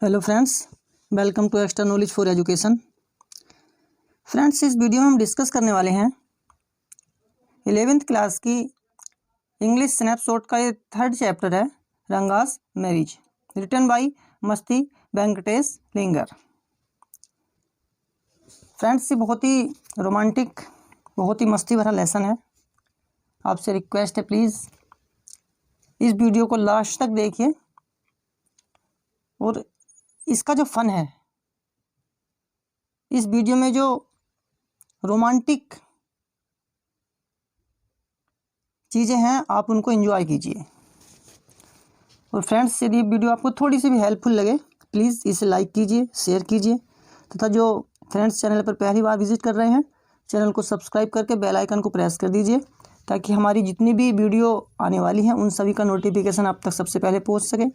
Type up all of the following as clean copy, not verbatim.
Hello friends, welcome to extra knowledge for education. Friends, इस video में हम discuss करने वाले हैं 11th क्लास की इंग्लिश स्नैपशॉट का ये थर्ड चैप्टर है, रंगास मैरिज, रिटन बाय मस्ती वेंकटेश लिंगर। फ्रेंड्स, ये बहुत ही रोमांटिक, बहुत ही मस्ती भरा लेसन है। आपसे रिक्वेस्ट है, प्लीज़ इस वीडियो को लास्ट तक देखिए और इसका जो फन है, इस वीडियो में जो रोमांटिक चीज़ें हैं, आप उनको एंजॉय कीजिए। और फ्रेंड्स, यदि वीडियो आपको थोड़ी सी भी हेल्पफुल लगे, प्लीज़ इसे लाइक कीजिए, शेयर कीजिए तथा जो फ्रेंड्स चैनल पर पहली बार विजिट कर रहे हैं, चैनल को सब्सक्राइब करके बेल आइकन को प्रेस कर दीजिए ताकि हमारी जितनी भी वीडियो आने वाली हैं उन सभी का नोटिफिकेशन आप तक सबसे पहले पहुंच सके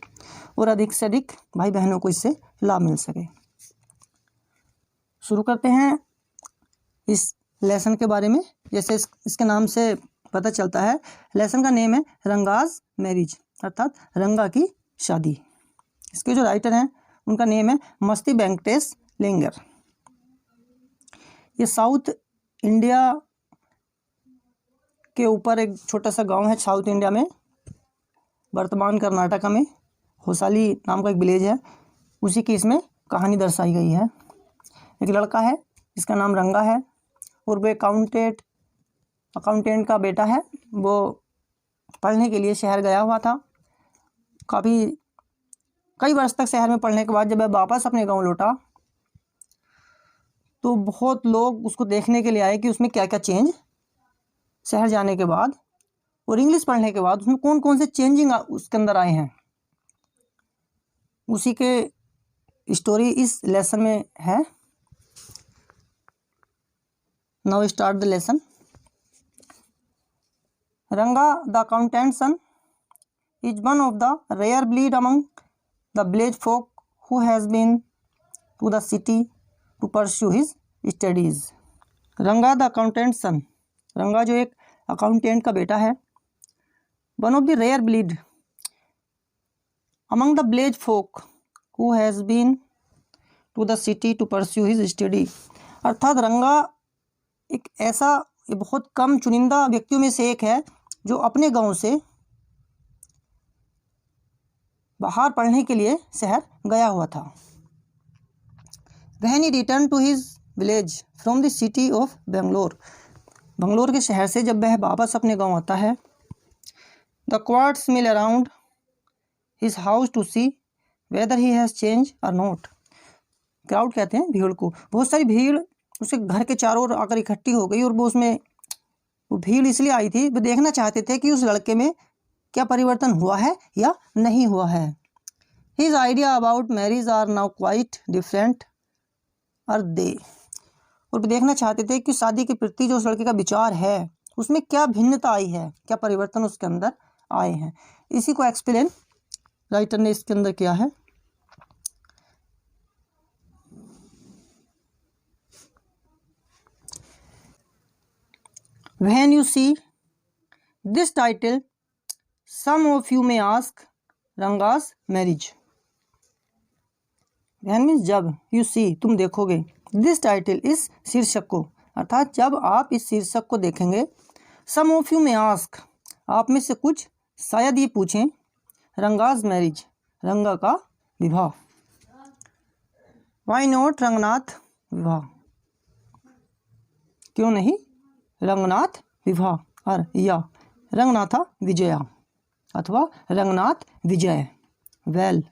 और अधिक से अधिक भाई बहनों को इससे लाभ मिल सके। शुरू करते हैं इस लेसन के बारे में। जैसे इसके नाम से पता चलता है, लेसन का नेम है रंगास मैरिज, अर्थात रंगा की शादी। इसके जो राइटर हैं उनका नेम है मस्ती वेंकटेश लिंगर। ये साउथ इंडिया के ऊपर एक छोटा सा गांव है साउथ इंडिया में, वर्तमान कर्नाटका में होसाली नाम का एक विलेज है, उसी की इसमें कहानी दर्शाई गई है। एक लड़का है जिसका नाम रंगा है और वो अकाउंटेंट का बेटा है। वो पढ़ने के लिए शहर गया हुआ था। कई वर्ष तक शहर में पढ़ने के बाद जब वह वापस अपने गांव लौटा तो बहुत लोग उसको देखने के लिए आए कि उसमें क्या क्या चेंज, शहर जाने के बाद और इंग्लिश पढ़ने के बाद उसमें कौन कौन से चेंजिंग उसके अंदर आए हैं। उसी के स्टोरी इस लेसन में है। Now start the lesson. Ranga the accountant son is one of the rare breed among the village folk who has been to the city to pursue his studies. Ranga the accountant son, Ranga जो एक accountant का बेटा है। One of the rare breed among the village folk who has been to the city to pursue his study, अर्थात रंगा एक ऐसा बहुत कम चुनिंदा व्यक्तियों में से एक है जो अपने गांव से बाहर पढ़ने के लिए शहर गया हुआ था। When he returned to his village from the city of Bangalore, Bangalore के शहर से जब वह वापस अपने गांव आता है, the crowds mill around his house to see whether he has changed or not. Crowd कहते हैं भीड़ को। बहुत सारी भीड़ उसके घर के चारों ओर आकर इकट्ठी हो गई और वो भीड़ इसलिए आई थी, वो देखना चाहते थे कि उस लड़के में क्या परिवर्तन हुआ है या नहीं हुआ है। His idea about marriage are now quite different are they, और वो देखना चाहते थे कि शादी के प्रति जो उस लड़के का विचार है उसमें क्या भिन्नता आई है, क्या परिवर्तन उसके अंदर आए हैं। इसी को एक्सप्लेन राइटर ने इसके अंदर किया है। When you see this title, some of you may ask, Ranga's marriage. When means जब, you see तुम देखोगे, this title इस शीर्षक को, अर्थात जब आप इस शीर्षक को देखेंगे, some of you may ask आप में से कुछ शायद ये पूछें, रंगास मैरिज रंगा का विवाह, why not रंगनाथ विवाह, क्यों नहीं रंगनाथ विवाह, और या रंगनाथा विजया अथवा रंगनाथ विजय। वेल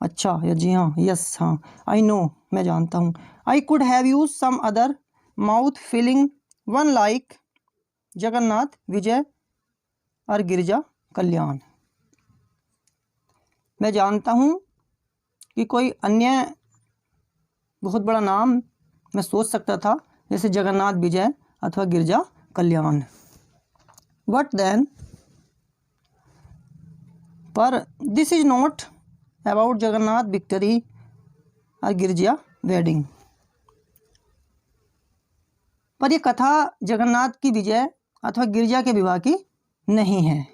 अच्छा या जी हाँ, यस हाँ, आई नो मैं जानता हूँ, I could have use some other mouth filling one like Jagannath Vijay और गिरजा कल्याण। मैं जानता हूँ कि कोई अन्य बहुत बड़ा नाम मैं सोच सकता था, जैसे जगन्नाथ विजय अथवा गिरजा कल्याण। बट देन, पर this is not about Jagannath victory और गिरजा वेडिंग, पर यह कथा जगन्नाथ की विजय अथवा गिरजा के विवाह की नहीं है।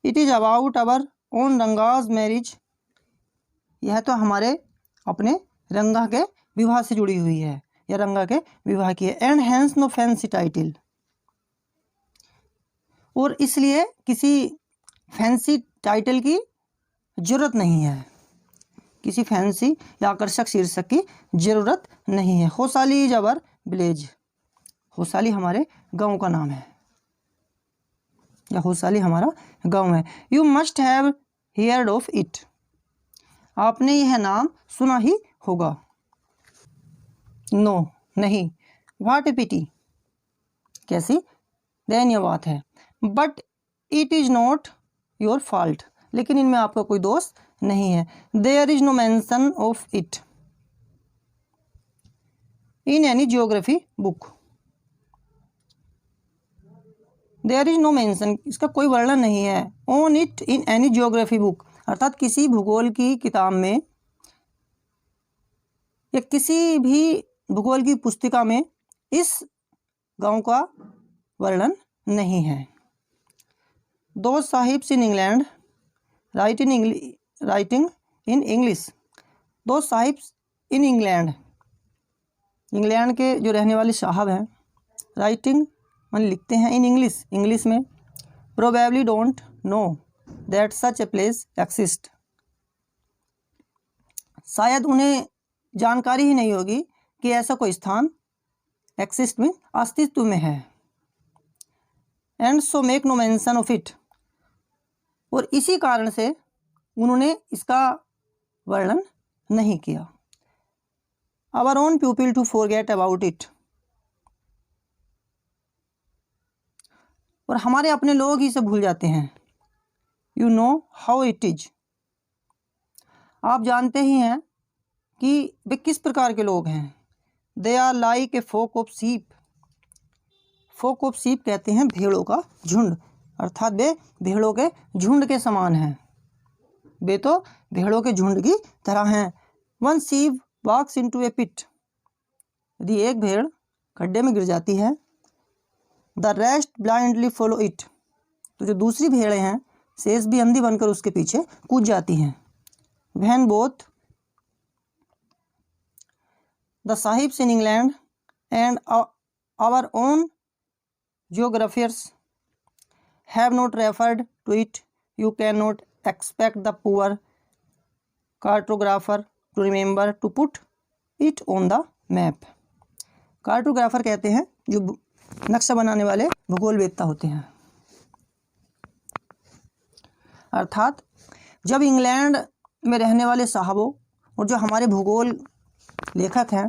It is about our own Ranga's marriage, यह तो हमारे अपने रंगा के विवाह से जुड़ी हुई है या रंगा के विवाह की है। And hence no fancy title, और इसलिए किसी फैंसी टाइटल की जरूरत नहीं है, किसी फैंसी या आकर्षक शीर्षक की जरूरत नहीं है। Hosali is our village, Hosali हमारे गांव का नाम है या होसाली हमारा गांव है। You must have heard of it, आपने यह नाम सुना ही होगा। नो नहीं। व्हाट ए पिटी, कैसी दयनीय बात है। But it is not your fault, लेकिन इनमें आपका कोई दोष नहीं है। There is no mention of it in any geography book, there is no mention, इसका कोई वर्णन नहीं है। On it in any geography book, अर्थात किसी भूगोल की किताब में या किसी भी भूगोल की पुस्तिका में इस गांव का वर्णन नहीं है। दो sahibs in England writing in English, दो साहिब्स इन इंग्लैंड, इंग्लैंड के जो रहने वाले साहब हैं, राइटिंग मान लिखते हैं, इन इंग्लिश, इंग्लिश में, probably don't know that such a place exist, शायद उन्हें जानकारी ही नहीं होगी कि ऐसा कोई स्थान एक्सिस्ट में अस्तित्व में है। And so make no mention of it, और इसी कारण से उन्होंने इसका वर्णन नहीं किया। Our own people to forget about it, और हमारे अपने लोग ही इसे भूल जाते हैं। You know how it is, आप जानते ही हैं कि वे किस प्रकार के लोग हैं। They are like a flock of sheep, flock of सीप कहते हैं भेड़ों का झुंड, अर्थात वे भेड़ों के झुंड के समान हैं, वे तो भेड़ों के झुंड की तरह हैं। वन सीप वॉक्स इनटू ए पिट, यदि एक भेड़ खड्डे में गिर जाती है, the rest blindly follow it, तो जो दूसरी भेड़ें हैं शेष भी अंधी बनकर उसके पीछे कूद जाती हैं। When both the sahibs in England and our own geographers have not referred to it, you cannot expect the poor cartographer to remember to put it on the map। Cartographer कहते हैं जो नक्शा बनाने वाले भूगोलवेत्ता होते हैं, अर्थात जब इंग्लैंड में रहने वाले साहबों और जो हमारे भूगोल लेखक हैं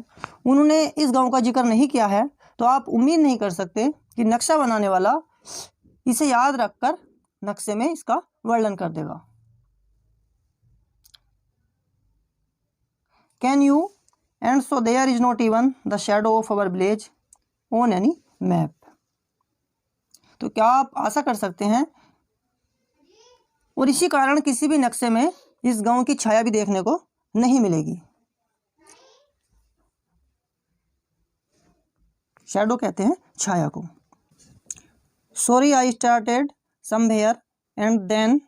उन्होंने इस गांव का जिक्र नहीं किया है, तो आप उम्मीद नहीं कर सकते कि नक्शा बनाने वाला इसे याद रखकर नक्शे में इसका वर्णन कर देगा। Can you and so there is not even the shadow of our village on any map, तो क्या आप आशा कर सकते हैं, और इसी कारण किसी भी नक्शे में इस गांव की छाया भी देखने को नहीं मिलेगी। शैडो कहते हैं छाया को। Sorry I started somewhere and then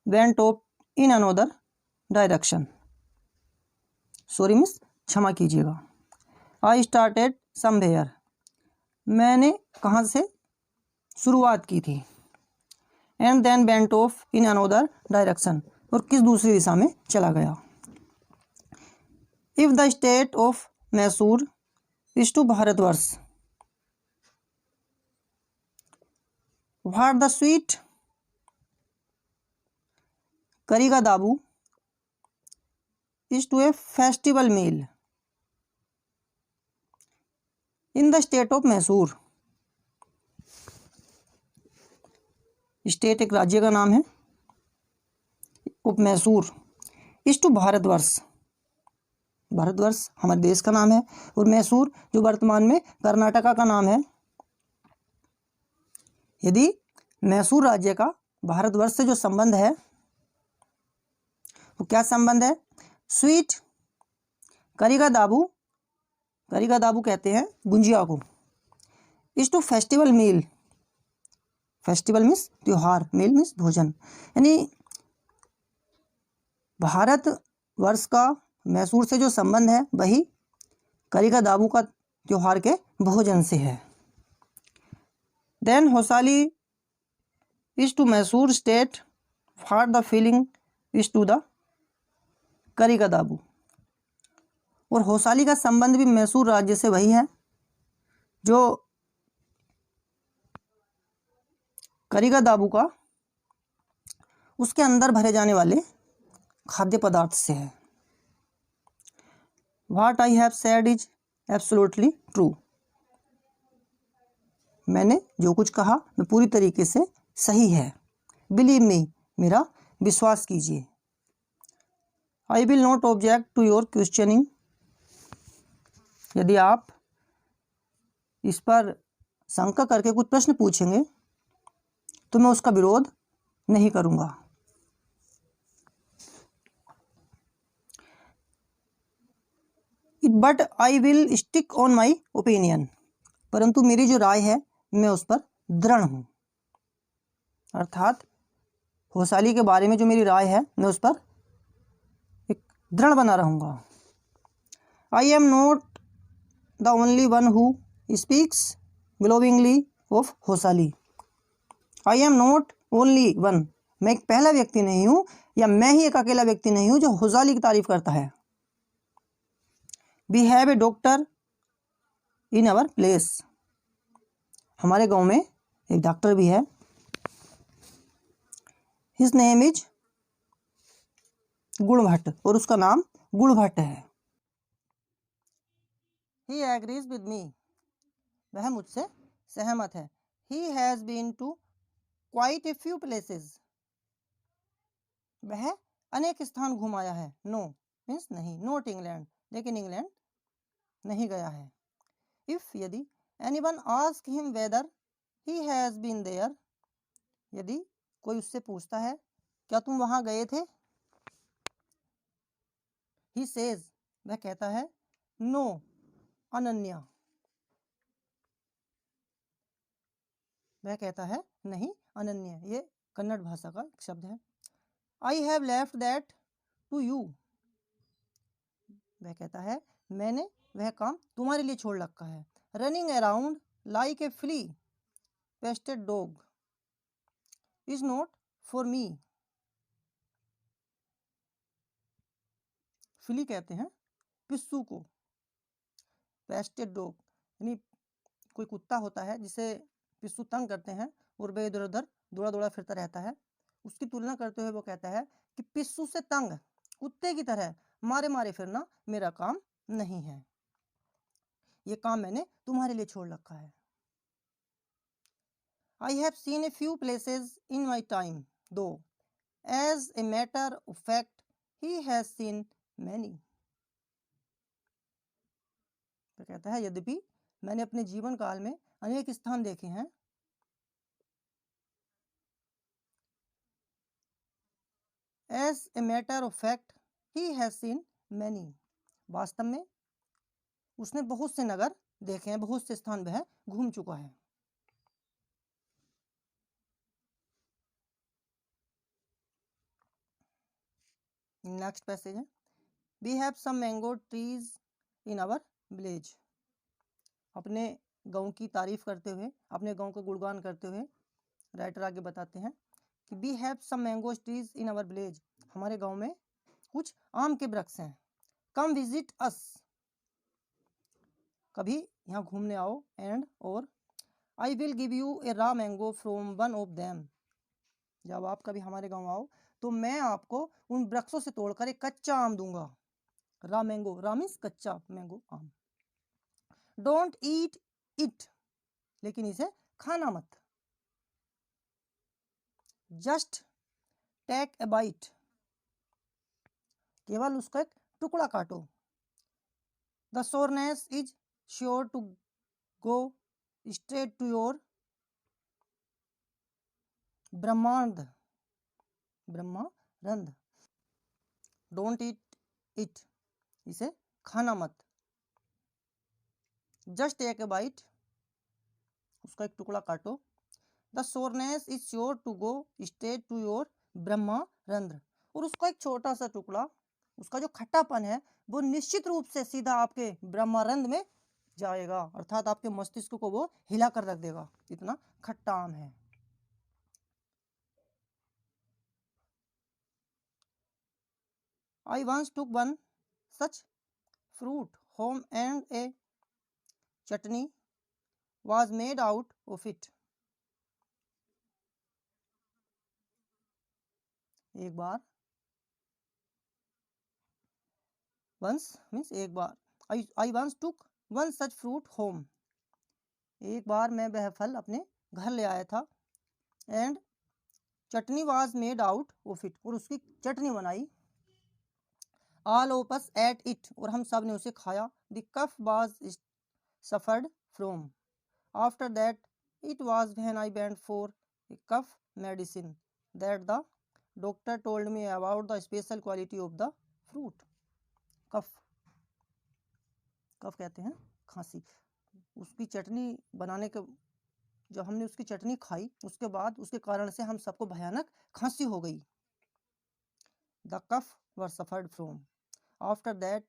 went off in another direction, sorry means क्षमा कीजिएगा। आई स्टार्टेड समवेयर, मैंने कहाँ से शुरुआत की थी, and then went off in another direction, और किस दूसरी दिशा में चला गया। If the state of Mysore is to Bharatvarsh, what the sweet करी का दाबू is to a festival meal in the state of Mysore, state एक राज्य का नाम है, उप मैसूर इज टू भारतवर्ष, भारतवर्ष हमारे देश का नाम है, और मैसूर जो वर्तमान में कर्नाटका का नाम है। यदि मैसूर राज्य का भारतवर्ष से जो संबंध है वो क्या संबंध है, स्वीट करी का दाबू, करी का दाबू कहते हैं गुंजिया को, is to festival meal, festival means त्योहार, मील मीन्स भोजन, यानी भारतवर्ष का मैसूर से जो संबंध है वही करी का दाबू का त्योहार के भोजन से है। Then Hosali is to Mysore state for the feeling is to the curry का दाबू। और होसाली का संबंध भी मैसूर राज्य से वही है जो करी का दाबू का उसके अंदर भरे जाने वाले खाद्य पदार्थ से है। What I have said is absolutely true. मैंने जो कुछ कहा वह पूरी तरीके से सही है। Believe me, मेरा विश्वास कीजिए। I will not object to your questioning. यदि आप इस पर शंका करके कुछ प्रश्न पूछेंगे तो मैं उसका विरोध नहीं करूँगा। But I will stick on my opinion. परंतु मेरी जो राय है मैं उस पर दृढ़ हूँ। अर्थात होसाली के बारे में जो मेरी राय है मैं उस पर एक दृढ़ बना रहूँगा। I am not the only one who speaks glowingly of Hosali. I am not only one, मैं एक पहला व्यक्ति नहीं हूँ या मैं ही एक अकेला व्यक्ति नहीं हूँ जो होसाली की तारीफ करता है। We have a doctor in our place. हमारे गांव में एक डॉक्टर भी है। हिज नेम इज गुणभट्ट, और उसका नाम गुणभट्ट है। ही एग्रीज विद मी, वह मुझसे सहमत है। He has been to quite a few places, वह अनेक स्थान घूम आया है। नो मीन्स नहीं, नॉट इंग्लैंड, लेकिन इंग्लैंड नहीं गया है। इफ यदि anyone ask him whether he has been there, यदि कोई उससे पूछता है क्या तुम वहां गए थे, ही सेज, वह कहता है नो अनन्या, वह कहता है नहीं अनन्या। ये कन्नड़ भाषा का एक शब्द है। I have left that to you, वह कहता है मैंने वह काम तुम्हारे लिए छोड़ रखा है। Running around like a flea pestered dog is not for me. Flea कहते हैं पिस्सू को, पेस्टेड डॉग यानी कोई कुत्ता होता है जिसे पिस्सू तंग करते हैं और वह इधर उधर दौड़ा दौड़ा फिरता रहता है। उसकी तुलना करते हुए वो कहता है कि पिस्सू से तंग कुत्ते की तरह मारे मारे फिरना मेरा काम नहीं है, ये काम मैंने तुम्हारे लिए छोड़ रखा है। I have seen a few places in my time, though as a matter of fact he has seen many. तो कहता है यद्यपि मैंने अपने जीवन काल में अनेक स्थान देखे हैं, as a matter of fact he has seen many. वास्तव में उसने बहुत से नगर देखे हैं, बहुत से स्थान वह घूम चुका है। नेक्स्ट पैसेज है, we have some mango trees in our village. अपने गांव की तारीफ करते हुए, अपने गांव का गुणगान करते हुए राइटर आगे बताते हैं कि we have some mango trees in our village, हमारे गांव में कुछ आम के वृक्ष हैं। कम विजिट अस, कभी यहाँ घूमने आओ। एंड और I will give U A रा mango from one of them, जब आप कभी हमारे गांव आओ तो मैं आपको उन वृक्षों से तोड़कर एक कच्चा आम दूंगा। रा मैंगो, रा मीन्स कच्चा मैंगो, आम। डोंट ईट इट, लेकिन इसे खाना मत। जस्ट टेक ए बाइट, केवल उसका एक टुकड़ा काटो। The soreness is sure to go straight to your ब्रह्मांड, ब्रह्मारंध। डोंट ईट इट, इसे खाना मत। जस्ट टेक ए बाइट, उसका एक टुकड़ा काटो। The soreness is sure to go straight to your brahmarandhra, और उसका एक छोटा सा टुकड़ा, उसका जो खट्टापन है वो निश्चित रूप से सीधा आपके ब्रह्मानंद में जाएगा, अर्थात आपके मस्तिष्क को वो हिला कर रख देगा, इतना खट्टा आम है। I once took one such fruit home and a chutney was made out of it. एक बार, once means एक बार, I once took one such fruit home. एक बार मैं वह फल अपने घर ले आया था, and chutney was made out of it, और उसकी चटनी बनाई। All of us ate it, और हम सब ने उसे खाया। The cough was suffered from. After that, it was when I went for a cough medicine that the doctor told me about the special quality of the fruit. कफ, कफ कहते हैं खांसी। उसकी चटनी बनाने के, जब हमने उसकी चटनी खाई उसके बाद उसके कारण से हम सबको भयानक खांसी हो गई। The cough was suffered from. After that,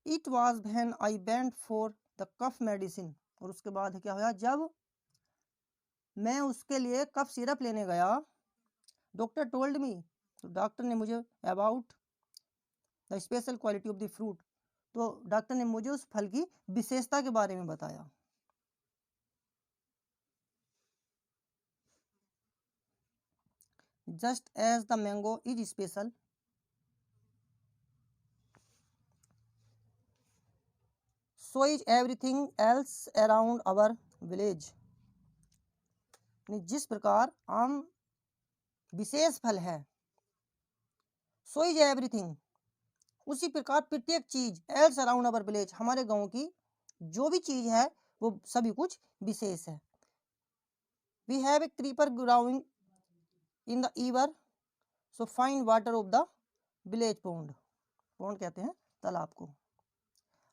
it was when I went for the cough medicine. और उसके बाद क्या हुआ, जब मैं उसके लिए कफ सिरप लेने गया, डॉक्टर टोल्ड मी, तो डॉक्टर ने मुझे about the special quality of the fruit, तो डॉक्टर ने मुझे उस फल की विशेषता के बारे में बताया। Just as the mango is special, so is everything else around our village. जिस प्रकार आम विशेष फल है, सो इज एवरीथिंग, उसी प्रकार प्रत्येक चीज, एल्स अराउंड आवर विलेज, हमारे गांव की जो भी चीज है वो सभी कुछ विशेष है। We have a creeper ground in the ever, so fine water of the village pond. Pond कहते हैं तालाब को।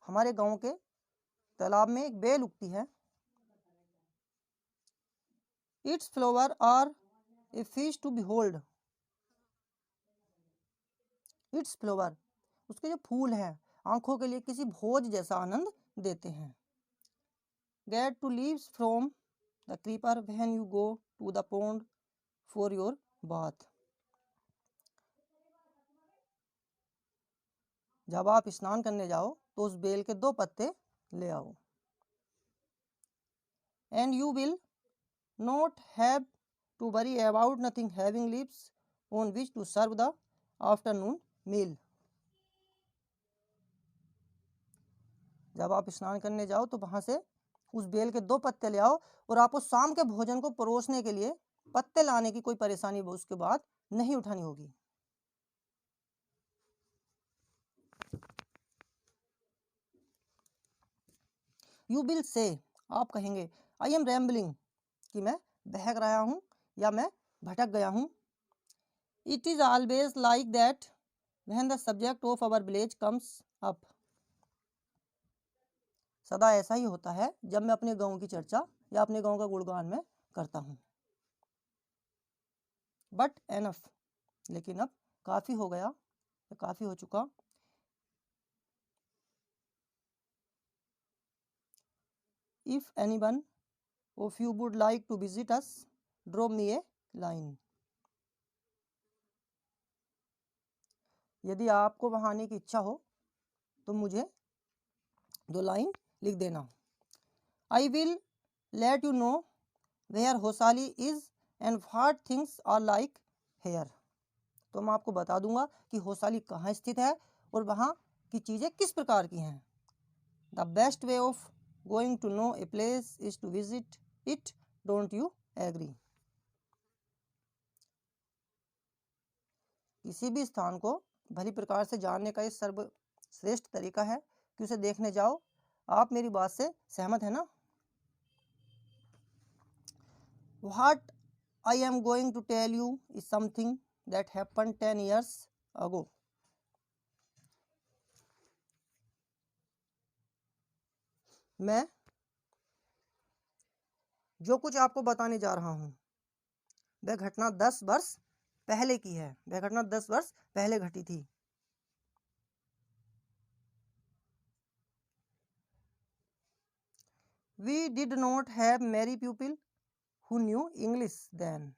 हमारे गांव के तालाब में एक बेल उगती है। Its flower are a fish to behold. Its flower, उसके जो फूल हैं आंखों के लिए किसी भोज जैसा आनंद देते हैं। Get to leaves from the creeper when you go to the pond for your bath. जब आप स्नान करने जाओ तो उस बेल के 2 पत्ते ले आओ। And you will not have to worry about nothing having leaves on which to serve the afternoon meal. जब आप स्नान करने जाओ तो वहां से उस बेल के 2 पत्ते ले आओ, और आपको शाम के भोजन को परोसने के लिए पत्ते लाने की कोई परेशानी उसके बाद नहीं उठानी होगी। यू विल से, आप कहेंगे, आई एम रैम्बलिंग, कि मैं बहक रहा हूं या मैं भटक गया हूं। It is always like that when the subject of our village comes up. सदा ऐसा ही होता है जब मैं अपने गांव की चर्चा या अपने गांव का गुणगान में करता हूं। बट एनफ, लेकिन अब काफी हो गया, काफी हो चुका। If anyone of you would like to visit us, drop me a line. यदि आपको वहां आने की इच्छा हो तो मुझे 2 लाइन लिख देना। I will let you know where Hosali is and what things are like here. तो मैं आपको बता दूंगा कि होसाली कहाँ स्थित है और वहाँ की चीज़ें किस प्रकार की हैं। The best way of going to know a place is to visit it, don't you agree. किसी भी स्थान को भली प्रकार से जानने का ये सर्वश्रेष्ठ तरीका है कि उसे देखने जाओ। आप मेरी बात से सहमत है ना? What I am going to tell you is something that happened 10 years ago. मैं जो कुछ आपको बताने जा रहा हूँ वह घटना 10 वर्ष पहले की है, वह घटना 10 वर्ष पहले घटी थी। We did not have many people who knew English then.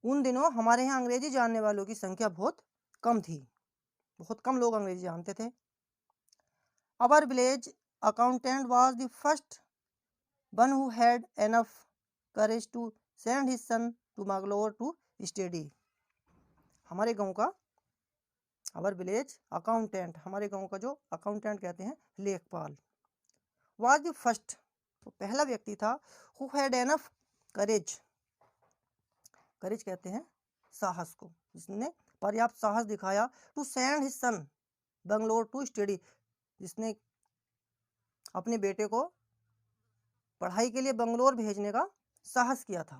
उन दिनों हमारे यहाँ अंग्रेजी जानने वालों की संख्या बहुत कम थी, बहुत कम लोग अंग्रेजी जानते थे। Our village accountant was the first one who had enough courage to send his son to Mangalore to study. हमारे गांव का आवर विलेज अकाउंटेंट, हमारे गांव का जो अकाउंटेंट कहते हैं लेखपाल, वाज द फर्स्ट, तो पहला व्यक्ति था, who had enough courage, courage कहते हैं साहस को, जिसने पर्याप्त साहस दिखाया, to send his son Bangalore to study, जिसने अपने बेटे को पढ़ाई के लिए बंगलोर भेजने का साहस किया था।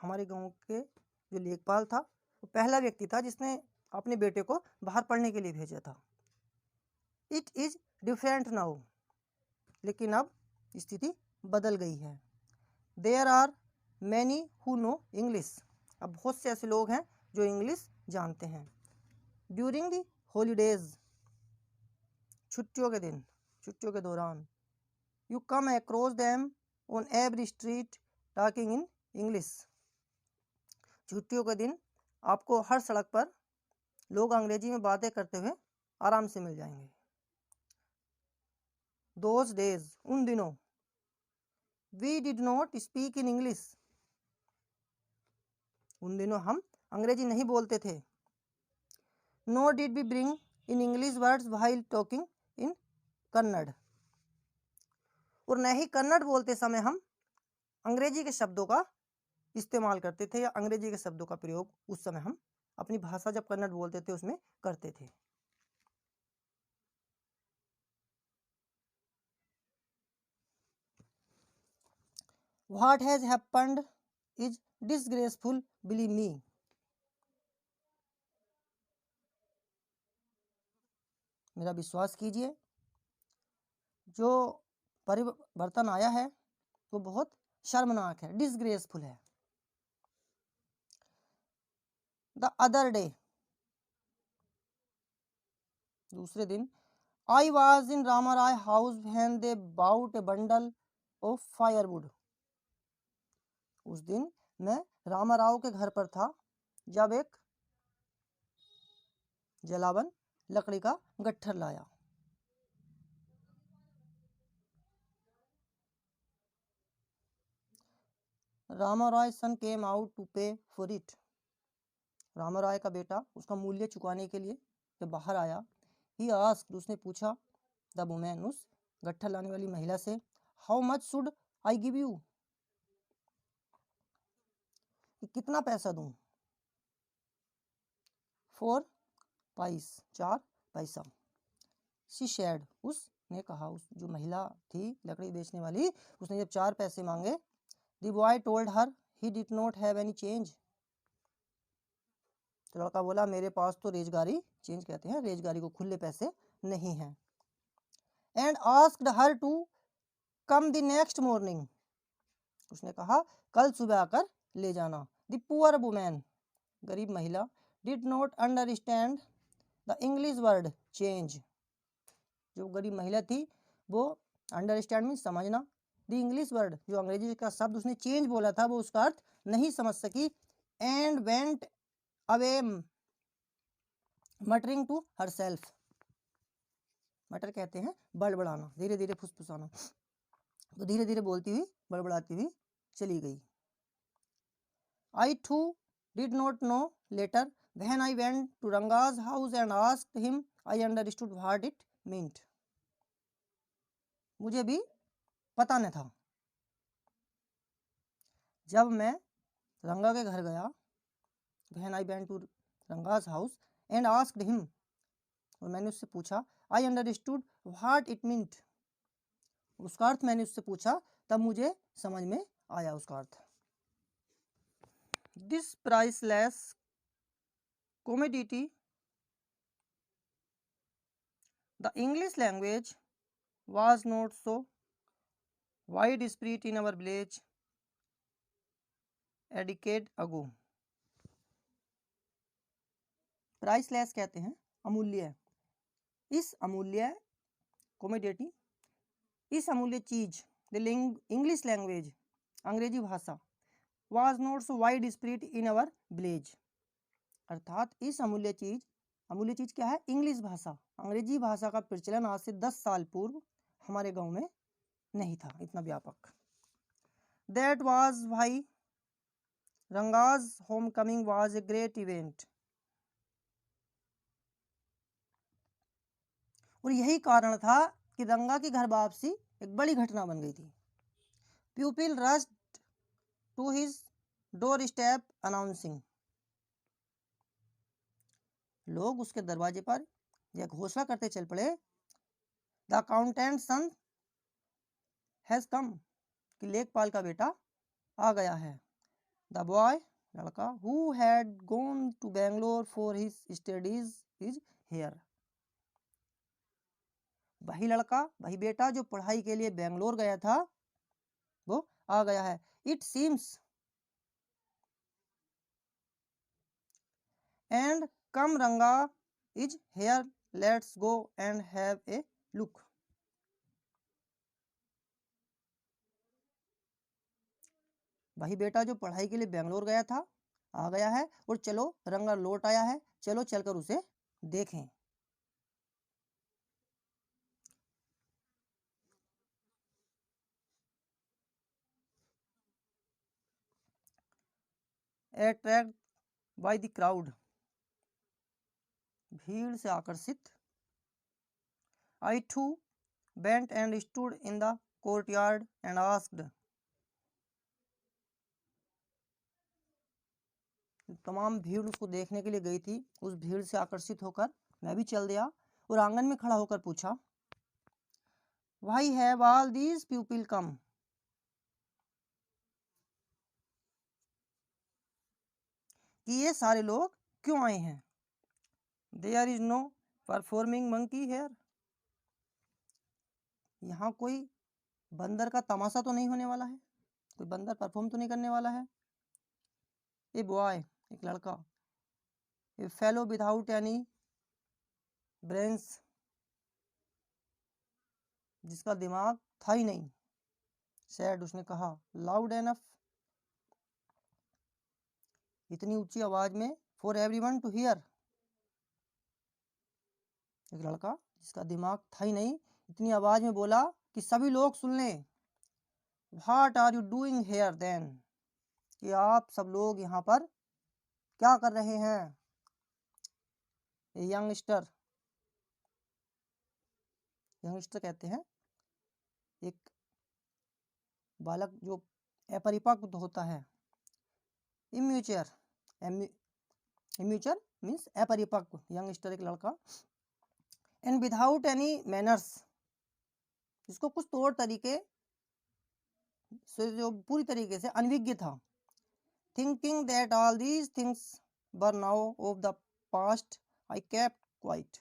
हमारे गांव के जो लेखपाल था वो पहला व्यक्ति था जिसने अपने बेटे को बाहर पढ़ने के लिए भेजा था। इट इज डिफरेंट नाउ, लेकिन अब स्थिति बदल गई है। There are many who know English, अब बहुत से ऐसे लोग हैं जो इंग्लिश जानते हैं। ड्यूरिंग द हॉलीडेज, छुट्टियों के दिन, छुट्टियों के दौरान, you come across them on every street talking in English, छुट्टियों के दिन आपको हर सड़क पर लोग अंग्रेजी में बातें करते हुए आराम से मिल जाएंगे। दोज डेज, उन दिनों, we did not speak in English, उन दिनों हम अंग्रेजी नहीं बोलते थे। No did we bring in English words while talking in Kannada, और न ही कन्नड़ बोलते समय हम अंग्रेजी के शब्दों का इस्तेमाल करते थे, या अंग्रेजी के शब्दों का प्रयोग उस समय हम अपनी भाषा जब कन्नड़ बोलते थे उसमें करते थे। What has happened is disgraceful, believe me. मेरा विश्वास कीजिए, जो परिवर्तन आया है वो बहुत शर्मनाक है, डिसग्रेसफुल है। द अदर डे, दूसरे दिन, I was in Ramaraya house when they bought a bundle of firewood, उस दिन मैं रामाराव के घर पर था जब एक जलावन लकड़ी का गट्ठर लाया। रामाराय सन केम आउट टू पे फॉर इट, रामाराय का बेटा उसका मूल्य चुकाने के लिए जब बाहर आया, ही आस्क्ड, उसने पूछा, द वुमेन, उस गट्ठर लाने वाली महिला से, how much should I give you, कितना पैसा दूं, फॉर पाइस, 4 पैसा। शी शेड, उसने कहा, उस जो महिला थी लकड़ी बेचने वाली, उसने जब 4 पैसे मांगे, the boy told her he did not have any change, तो लड़का बोला, मेरे पास तो रेजगारी, चेंज कहते हैं रेजगारी को, खुले पैसे नहीं हैं। And asked her to come the next morning, उसने कहा कल सुबह आकर ले जाना। द पुअर वुमेन, गरीब महिला, did not understand the English word change, जो गरीब महिला थी वो अंडरस्टैंड मीन समझना, द इंग्लिश वर्ड, जो अंग्रेजी का शब्द उसने चेंज बोला था वो उसका अर्थ नहीं समझ सकी। And went away muttering to herself, mutter कहते हैं बड़बड़ाना, धीरे धीरे फुसफुसाना, तो धीरे धीरे बोलती हुई बड़बड़ाती हुई चली गई। I too did not know later when I went to Ranga's house and asked him, I understood what it meant. मुझे भी पता न था, जब मैं रंगा के घर गया, when I went to Ranga's house and asked him, और मैंने उससे पूछा, I understood what it meant, उसका अर्थ मैंने उससे पूछा, तब मुझे समझ में आया उसका अर्थ। This priceless commodity, the English language, was not so widespread in our village a decade ago। Priceless कहते हैं अमूल्य। इस अमूल्य कमोडिटी, इस अमूल्य चीज, द इंग्लिश लैंग्वेज, अंग्रेजी भाषा, was not so wide spread in our village, अर्थात इस अमूल्य चीज क्या है? इंग्लिश भाषा, अंग्रेजी भाषा का प्रचलन आज से 10 साल पूर्व हमारे गांव में नहीं था इतना व्यापक। That was why Ranga's home coming was a great event, और यही कारण था कि रंगा की घर वापसी एक बड़ी घटना बन गई थी। Pupil rushed to his door step announcing, लोग उसके दरवाजे पर यह घोषणा करते चल पड़े, the accountant son has come, कि लेखपाल का बेटा आ गया है। द बॉय, लड़का, who had gone to Bangalore for his studies is here, वही लड़का, वही बेटा जो पढ़ाई के लिए बेंगलोर गया था वो आ गया है। इट सीम्स एंड कम रंगा is here, let's go and have a look, वही बेटा जो पढ़ाई के लिए बेंगलोर गया था आ गया है, और चलो रंगा लौट आया है, चलो चलकर उसे देखें। अट्रैक्ट बाय द क्राउड, भीड़ से आकर्षित। I too bent and stood in the courtyard and asked, तमाम भीड़ उसको देखने के लिए गई थी, उस भीड़ से आकर्षित होकर मैं भी चल दिया और आंगन में खड़ा होकर पूछा, why have all these people come, कि ये सारे लोग क्यों आए हैं। There is no performing monkey here, यहाँ कोई बंदर का तमाशा तो नहीं होने वाला है, कोई बंदर परफॉर्म तो नहीं करने वाला है। ए बॉय, एक लड़का, ए फेलो विदाउट एनी ब्रेन्स, जिसका दिमाग था ही नहीं। सैड, उसने कहा, लाउड एनफ, इतनी ऊंची आवाज में, फॉर एवरीवन टू हियर, एक लड़का जिसका दिमाग था ही नहीं इतनी आवाज में बोला कि सभी लोग सुन लें। What are you doing here then, कि आप सब लोग यहाँ पर क्या कर रहे हैं। यंगस्टर, यंगस्टर कहते हैं एक बालक जो अपरिपक्व होता है। इम्यूचर, इम्यूचर मीन्स अपरिपक्व, यंगस्टर एक लड़का। एंड विदाउट एनी मैनर्स, जिसको कुछ तौर तरीके से जो पूरी तरीके से अनभिज्ञ था। Thinking that all these things were now of the past, I kept quite,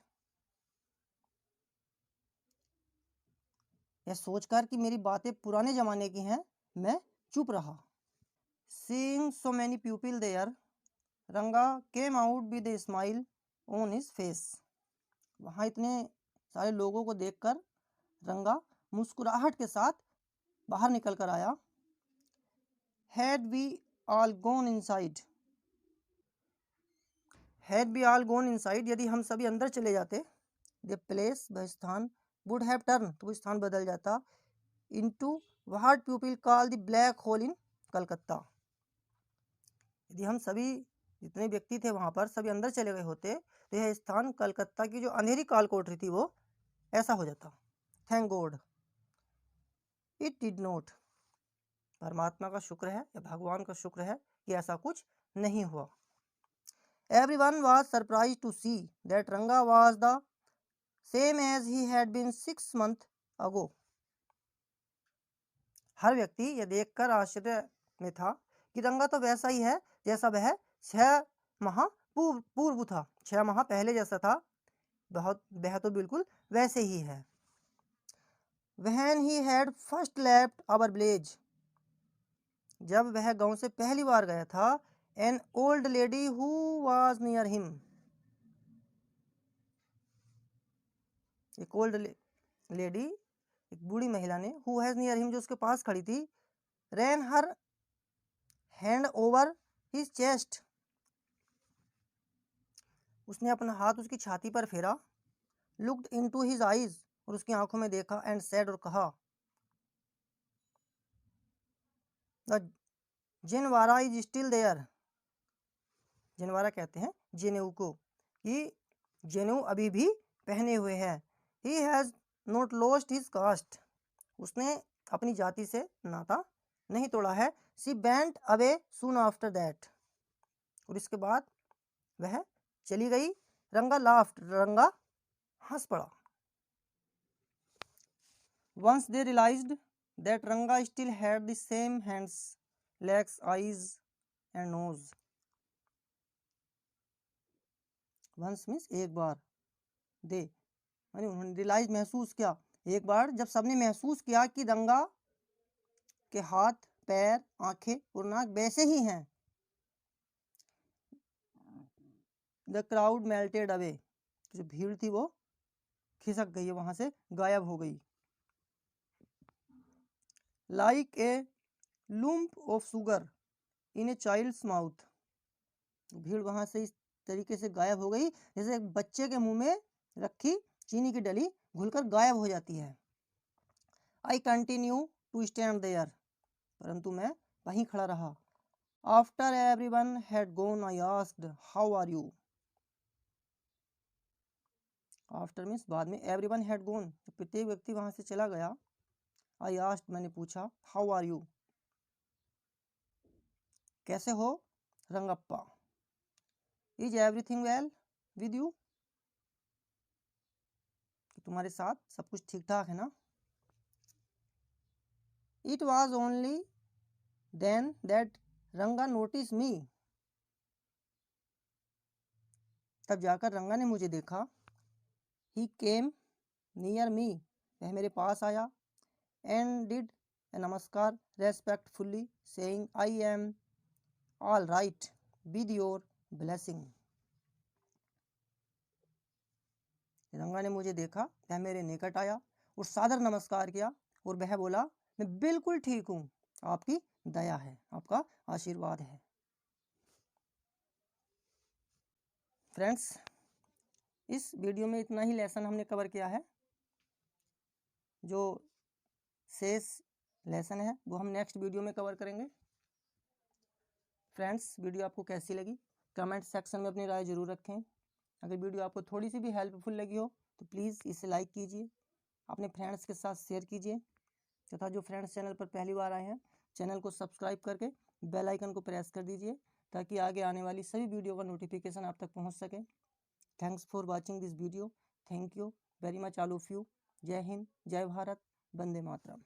यह सोचकर कि मेरी बातें पुराने जमाने की हैं, मैं चुप रहा। Seeing so many people there, Ranga came out with a smile on his face, वहाँ इतने सारे लोगों को देखकर रंगा मुस्कुराहट के साथ बाहर निकल कर आया। Had we all gone inside, had we all gone inside, यदि हम सभी अंदर चले जाते, द प्लेस, वह स्थान, वुड हैव टर्न, तो वो स्थान बदल जाता, into what people call the black hole in Calcutta, यदि हम सभी जितने व्यक्ति थे वहां पर सभी अंदर चले गए होते तो यह स्थान कलकत्ता की जो अंधेरी काल कोठरी थी वो ऐसा हो जाता। Thank God it did not, परमात्मा का शुक्र है या भगवान का शुक्र है कि ऐसा कुछ नहीं हुआ। Everyone was surprised to see that Ranga was the same as he had been 6 months ago, हर व्यक्ति यह देखकर आश्चर्य में था कि रंगा तो वैसा ही है जैसा वह 6 माह पूर्व था, 6 माह पहले जैसा था, वह तो बिल्कुल वैसे ही है। When he had first left our village, जब वह गांव से पहली बार गया था, an old lady who was near him, एक ओल्ड लेडी, एक बूढ़ी महिला ने, हु हैज नियर हिम, जो उसके पास खड़ी थी, ran her hand over his chest, उसने अपना हाथ उसकी छाती पर फेरा, लुक्ड इनटू हिज आईज, और उसकी आंखों में देखा, एंड सेड, और कहा, द जिनवारा इज स्टिल देयर, जिनवारा कहते हैं जनेऊ को, कि जनेऊ अभी भी पहने हुए है। He has not lost his cast, उसने अपनी जाति से नाता नहीं तोड़ा है। She went away soon after that, और इसके बाद वह चली गई। रंगा लाफ्ड, रंगा हंस पड़ा। Once they realized that Ranga still had the same hands, legs, eyes and nose. Once means एक बार, दे यानी उन्होंने रियलाइज, महसूस किया, एक बार जब सबने महसूस किया कि रंगा के हाथ, पैर, आंखें और नाक वैसे ही हैं, द क्राउड मेल्टेड अवे, जो भीड़ थी वो खिसक गई है, वहां से गायब हो गई। Like a lump of sugar in a child's mouth, भीड़ वहां से इस तरीके से गायब हो गई जैसे एक बच्चे के मुंह में रखी चीनी की डली घुलकर गायब हो जाती है। I continue to stand there, परंतु मैं वहीं खड़ा रहा। After everyone had gone I asked, how are you. After means बाद में, एवरीवन हैड गॉन, प्रत्येक व्यक्ति वहां से चला गया। आई आस्क्ड, मैंने पूछा, हाउ आर यू, कैसे हो Rangappa. Is everything well with you, तुम्हारे साथ सब कुछ ठीक ठाक है ना। It was only then that Ranga notice me, तब जाकर रंगा ने मुझे देखा। ही केम नियर मी, वह मेरे पास आया। एंड डिड ए नमस्कार respectfully, saying, I am all right with your blessing. रंगा ने मुझे देखा, वह मेरे निकट आया और सादर नमस्कार किया, और वह बोला, मैं बिल्कुल ठीक हूँ, आपकी दया है, आपका आशीर्वाद है। फ्रेंड्स, इस वीडियो में इतना ही लेसन हमने कवर किया है। जो शेष लेसन है वो हम नेक्स्ट वीडियो में कवर करेंगे। फ्रेंड्स, वीडियो आपको कैसी लगी कमेंट सेक्शन में अपनी राय जरूर रखें। अगर वीडियो आपको थोड़ी सी भी हेल्पफुल लगी हो तो प्लीज़ इसे लाइक कीजिए, अपने फ्रेंड्स के साथ शेयर कीजिए, तथा जो फ्रेंड्स चैनल पर पहली बार आए हैं चैनल को सब्सक्राइब करके बेल आइकन को प्रेस कर दीजिए, ताकि आगे आने वाली सभी वीडियो का नोटिफिकेशन आप तक पहुंच सके। Thanks for watching this video, thank you very much all of you. जय हिंद, जय भारत, वंदे मातरम।